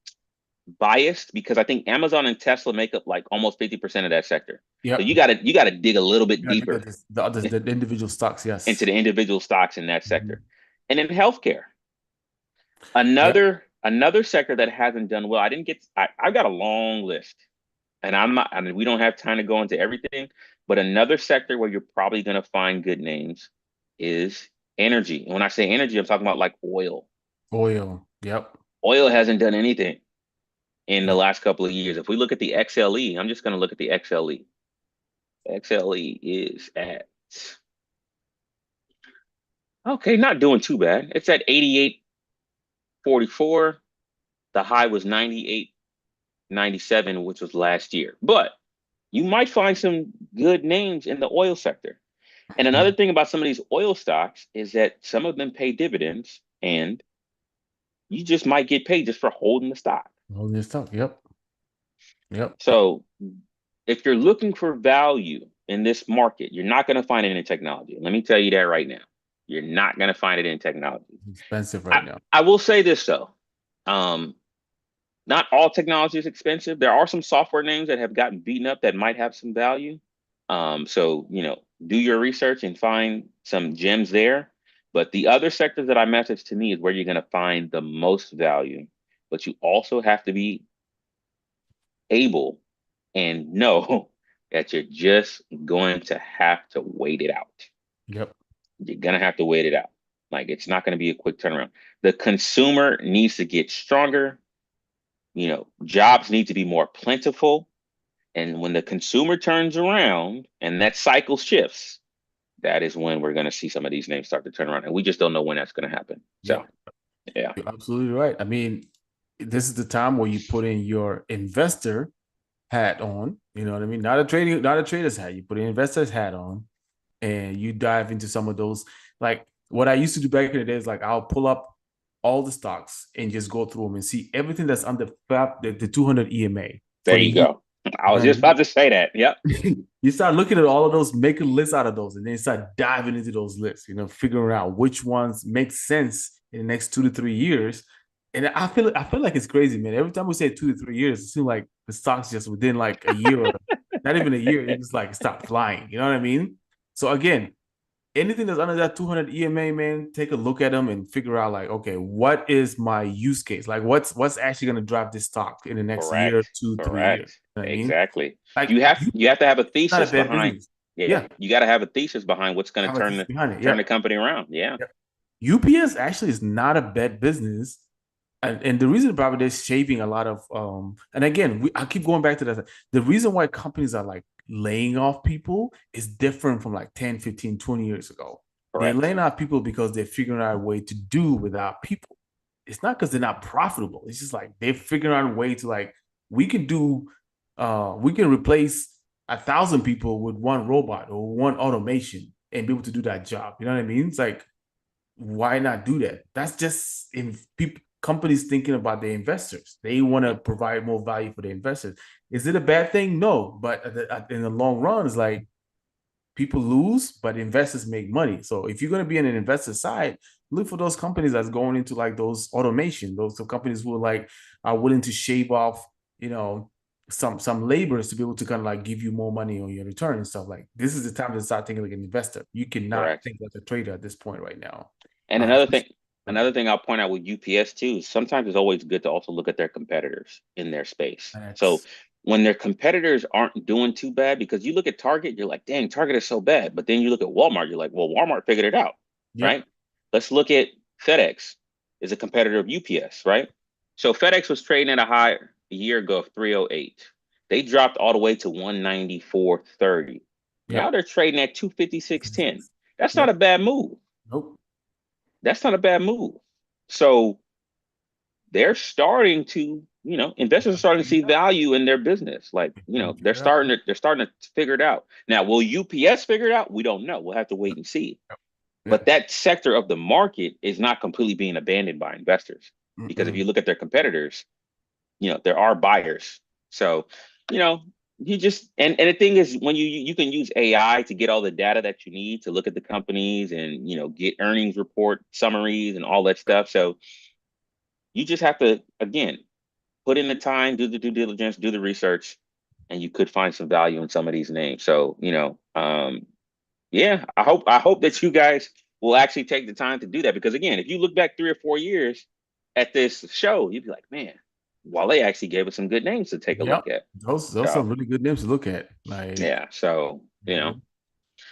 biased because I think Amazon and Tesla make up like almost 50% of that sector. So Yep. you gotta dig a little bit Yeah, look at deeper this, the others, the individual stocks. into Yes. the individual stocks in that sector. Mhm. And in healthcare, Yep. another sector that hasn't done well. I've got a long list, and I mean we don't have time to go into everything, but another sector where you're probably gonna find good names is energy. And when I say energy, I'm talking about like oil. Oil. Yep. Oil hasn't done anything in the Yep. last couple of years. If we look at the XLE, I'm just going to look at the XLE. XLE is at, okay, not doing too bad. It's at 88.44. The high was 98.97, which was last year. But you might find some good names in the oil sector. And another Mhm. thing about some of these oil stocks is that some of them pay dividends and you just might get paid just for holding the stock. All this stuff. Yep. Yep. So if you're looking for value in this market, you're not going to find it in technology. Let me tell you that right now. You're not going to find it in technology. Expensive I, right now. I will say this though. Um, Not all technology is expensive. There are some software names that have gotten beaten up that might have some value. So, do your research and find some gems there. But the other sectors that I messaged to me is where you're going to find the most value. But you also have to be able and know that you're just going to have to wait it out. Yep. You're going to have to wait it out. Like it's not going to be a quick turnaround. The consumer needs to get stronger. Jobs need to be more plentiful. And when the consumer turns around and that cycle shifts, that is when we're going to see some of these names start to turn around. And we just don't know when that's going to happen. So, Yep. yeah, You're absolutely right. I mean, this is the time where you put in your investor hat on. You know what I mean? Not a trader's hat. You put an investor's hat on, and you dive into some of those. Like what I used to do back in the days, like I'll pull up all the stocks and just go through them and see everything that's under the 200 EMA there for the you year. go. I You was know what I just about mean? to say that. Yep. You start looking at all of those, make a list out of those, and then start diving into those lists, figuring out which ones make sense in the next 2 to 3 years. And I feel like it's crazy, man. Every time we say 2 to 3 years, it seems like the stocks just within like a year or not even a year, it just like stop flying. You know what I mean? So again, anything that's under that 200 EMA, man, take a look at them and figure out like, okay, what is my use case? Like what's actually going to drive this stock in the next year, Correct. 2, 3 years? Correct. You know what I mean? Exactly. Like You have to have a not a thesis bad behind. business. Yeah, Yeah, you got to have a thesis behind what's going to have a thesis behind it. turn the Yeah. company around. Yeah. Yep. UPS actually is not a bad business. And the reason probably they're shaving a lot of and again, I keep going back to that. The reason why companies are like laying off people is different from like 10, 15, 20 years ago. They're Correct. laying off people because they're figuring out a way to do without people. It's not because they're not profitable. It's just like they're figuring out a way to like we can do we can replace 1,000 people with one robot or one automation and be able to do that job. You know what I mean? It's like why not do that? That's just in people companies thinking about their investors. They want to provide more value for the investors. Is it a bad thing? No, but in the long run, it's like people lose, but investors make money. So if you're going to be on an investor side, look for those companies that's going into like those automation, those companies who are willing to shave off, you know, some laborers to be able to kind of like give you more money on your return and stuff. Like this is the time to start thinking like an investor. You cannot Correct. think like a trader at this point right now. And Uh, another thing I'll point out with UPS too is sometimes it's always good to also look at their competitors in their space. So X. when their competitors aren't doing too bad, because you look at Target, you're like, dang, Target is so bad. But then you look at Walmart, you're like, well, Walmart figured it out, Yep. right? Let's look at FedEx is a competitor of UPS, right? So FedEx was trading at a high a year ago of 308. They dropped all the way to 194.30. Now Yep. they're trading at 256.10. That's not Yep. a bad move. Nope. That's not a bad move. So they're starting to, investors are starting to Figure see it out. value in their business. Like, Figure they're it out. starting to figure it out. Now, will UPS figure it out? We don't know. We'll have to wait and see. Yep. But Yep. that sector of the market is not completely being abandoned by investors because if Mm-mm. you look at their competitors, there are buyers. So, you know, you just and the thing is when you can use AI to get all the data that you need to look at the companies and get earnings report summaries and all that stuff. So you just have to again put in the time, do the due diligence, do the research, and you could find some value in some of these names. So, yeah, I hope that you guys will actually take the time to do that because again, if you look back 3 or 4 years at this show, you'd be like, man, Wale actually gave us some good names to take a look Yep. at. Those So some really good names to look at. Like, yeah, so mhm.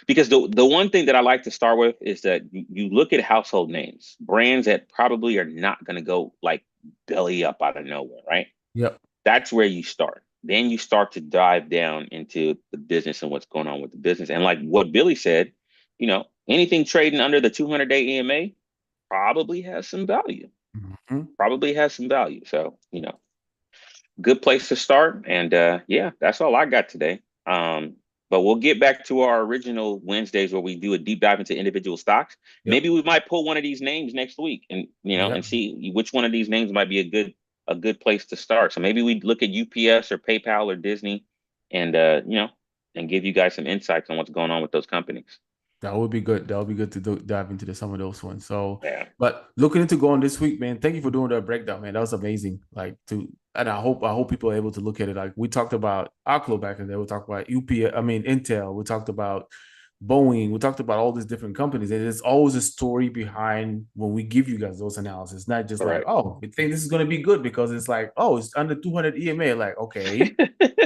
because the one thing that I like to start with is that you look at household names, brands that probably are not going to go like belly up out of nowhere, right? Yep. That's where you start. Then you start to dive down into the business and what's going on with the business. And like what Billy said, anything trading under the 200-day EMA probably has some value. Mhm. Probably has some value. So, good place to start. And yeah, that's all I got today. But we'll get back to our original Wednesdays where we do a deep dive into individual stocks. Yep. Maybe we might pull one of these names next week and Yep. and see which one of these names might be a good place to start. So maybe we look at UPS or PayPal or Disney and and give you guys some insights on what's going on with those companies. That would be good. That would be good to dive into some of those ones. So, Yeah. but looking into going this week, man. Thank you for doing that breakdown, man. That was amazing. And I hope people are able to look at it. Like we talked about Oklo back in there. We talked about UPS. I mean Intel. We talked about Boeing. We talked about all these different companies, and there's always a story behind when we give you guys those analysis. Not just like, Correct. oh, we think this is going to be good because it's like, oh, it's under 200 EMA. Like, okay,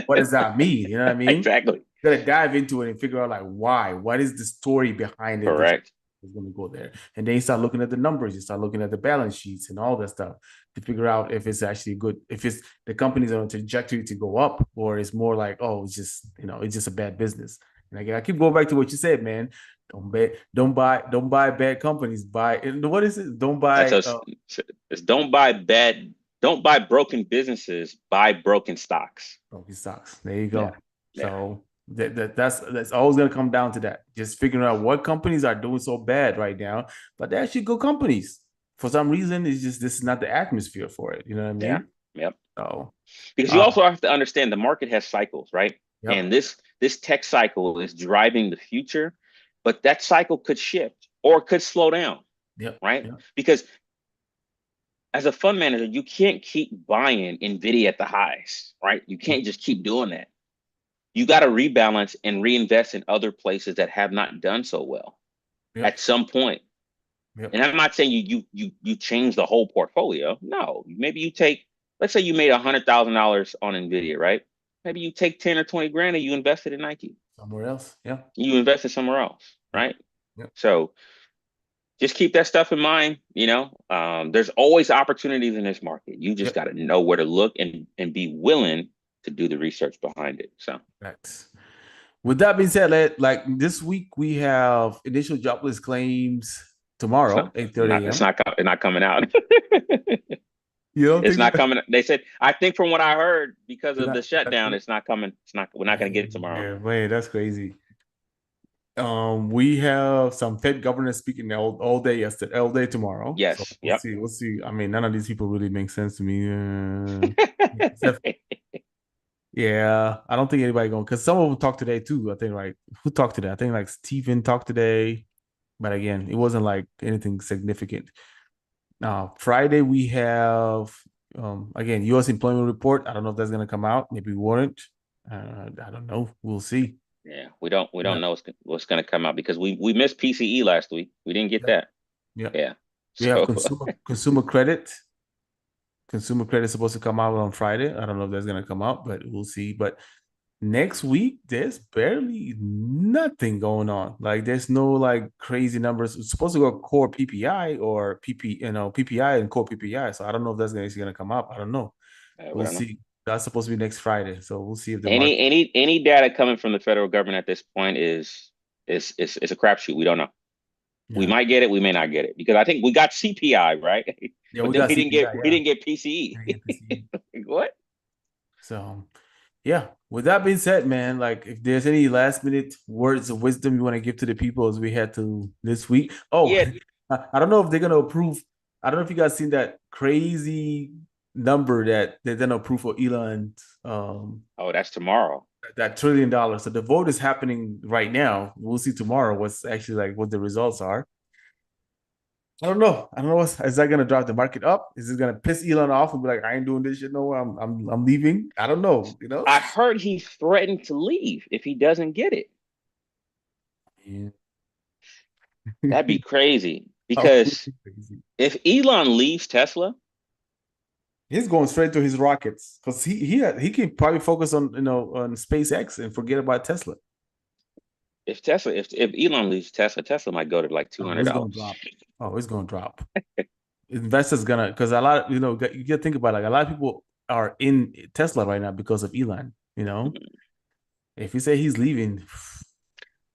what does that mean? You know what I mean? Exactly. Gotta dive into it and figure out like why. What is the story behind it that Correct. is going to go there? And then you start looking at the numbers, you start looking at the balance sheets and all that stuff to figure out if it's actually good, if it's the company's on a trajectory to go up, or it's more like, oh, it's just a bad business. And again, I keep going back to what you said, man. Don't buy bad companies. Buy what is it? Don't That's buy us. It's don't buy broken businesses, buy broken stocks. broken stocks. There you Yeah. go. Yeah. So that's always going to come down to that. Just figuring out what companies are doing so bad right now, but they're actually good companies. For some reason, it's just this is not the atmosphere for it. You know what I Yeah. mean? Yep. So, Because you also have to understand the market has cycles, right? yep, And this tech cycle is driving the future, but that cycle could shift or could slow down, yep, right? yep. Because as a fund manager, you can't keep buying Nvidia at the highs, right? You can't just keep doing that. You got to rebalance and reinvest in other places that have not done so well Yep. at some point. Yep. And I'm not saying you change the whole portfolio. No, maybe you take, let's say you made $100,000 on Nvidia, right? Maybe you take 10 or 20 grand and you invested in Nike. Somewhere else. Yeah. You invested somewhere else, Yep. right? Yep. So just keep that stuff in mind. There's always opportunities in this market. You just Yep. got to know where to look and be willing to do the research behind it. So Thanks. With that being said, like this week we have initial jobless claims it's tomorrow, not, 8:30 a.m. it's not coming out. You don't It's think not coming. They said, I think from what I heard, because of the that, shutdown, it's not coming. We're not going to get it tomorrow. yeah, man, that's crazy. We have some Fed governors speaking all day yesterday, all day tomorrow. So Yes. we'll Yep. see. We'll see. I mean, none of these people really make sense to me. Yeah, I don't think anybody going because some of them talked today too. I think like who talked today? I think like Stephen talked today, but again, it wasn't like anything significant. Friday we have again U.S. employment report. I don't know if that's gonna come out. Maybe warrant. I don't know. We'll see. Yeah. We don't Yeah, know what's going to come out because we missed PCE last week. We didn't get yeah, that. yeah. Yeah. We have So consumer credit. Consumer credit is supposed to come out on Friday. I don't know if that's gonna come out, but we'll see. But next week, there's barely nothing going on. Like there's no like crazy numbers. It's supposed to go core PPI or PPI and core PPI. So I don't know if that's gonna come up. I don't know. we We'll don't know. see. That's supposed to be next Friday. So we'll see if the Any market. any any data coming from the federal government at this point is a crapshoot. We don't know. We Yeah. might get it. We may not get it because I think we got CPI right, Yeah, but we then got we didn't get CPI. we Yeah. didn't get PCE. Yeah, PCE. What? So yeah. With that being said, man, like if there's any last minute words of wisdom you want to give to the people as we head to this week. Oh, Yeah. I don't know if they're gonna approve. I don't know if you guys seen that crazy number that they're gonna approve for Elon, Oh, that's tomorrow. that $1 trillion. So the vote is happening right now. We'll see tomorrow what's actually like what the results are. I don't know. I don't know. Is that gonna drive the market up? Is it gonna piss Elon off and be like, I ain't doing this shit no more. I'm leaving. I don't know. You know. I heard he threatened to leave if he doesn't get it. Yeah. That'd be crazy Oh, because if Elon leaves Tesla, he's going straight to his rockets because he can probably focus on on SpaceX and forget about Tesla. if Elon leaves Tesla, Tesla might go to like two Oh, hundred it's gonna dollars. drop. Oh, it's gonna drop. Investors gonna because a lot you gotta think about like a lot of people are in Tesla right now because of Elon. If you say he's leaving,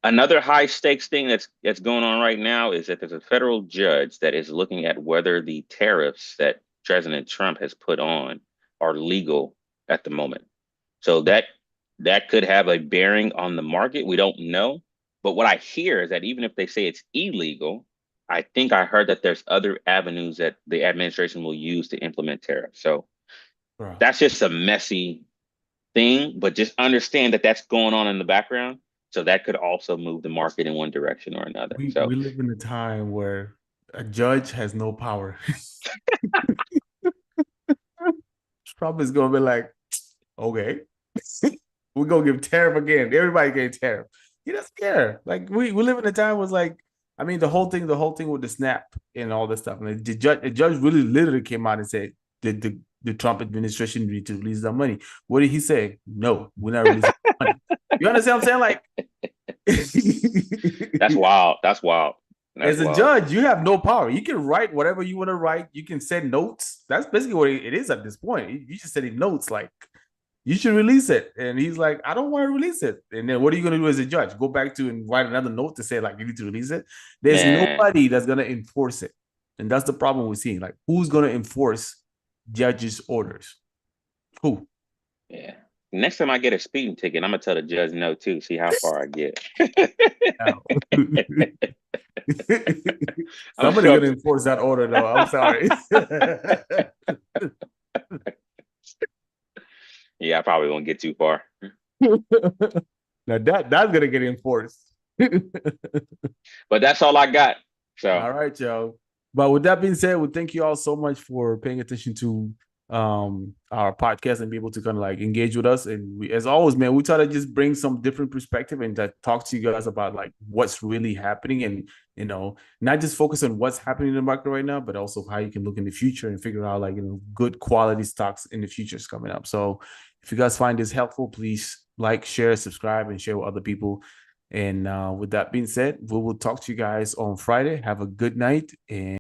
Another high stakes thing that's going on right now is that there's a federal judge that is looking at whether the tariffs that President Trump has put on are legal at the moment. So that could have a bearing on the market. We don't know. But what I hear is that even if they say it's illegal, I think I heard that there's other avenues that the administration will use to implement tariffs. So bro, that's just a messy thing, but just understand that that's going on in the background. So that could also move the market in one direction or another. So we live in a time where a judge has no power. Trump is gonna be like, okay, we're gonna give tariff again. Everybody get tariff. He doesn't care. Like we live in a time was like, I mean, the whole thing with the snap and all this stuff. And the judge really literally came out and said the Trump administration need to release that money. What did he say? No, we're not releasing money. You understand what I'm saying? Like that's wild. That's wild. That's as a wild. judge, you have no power. You can write whatever you want to write. You can send notes. That's basically what it is at this point. You just sending notes like you should release it. And he's like, I don't want to release it. And then what are you going to do as a judge? Go back to and write another note to say, like, you need to release it? There's Man, nobody that's going to enforce it. And that's the problem we're seeing. Like, who's going to enforce judges' orders? Who? yeah. Next time I get a speeding ticket, I'm gonna tell the judge no too. See how far I get. I'm Somebody's show going up. to enforce that order, though. I'm sorry. Yeah, I probably won't get too far. Now that's gonna get enforced. But that's all I got. So All right, Joe. But with that being said, we thank you all so much for paying attention to our podcast and be able to kind of like engage with us. And we, as always, man, we try to just bring some different perspective and to talk to you guys about like what's really happening and not just focus on what's happening in the market right now, but also how you can look in the future and figure out like good quality stocks in the future is coming up. So if you guys find this helpful, please like, share, subscribe, and share with other people. And with that being said, we will talk to you guys on Friday. Have a good night and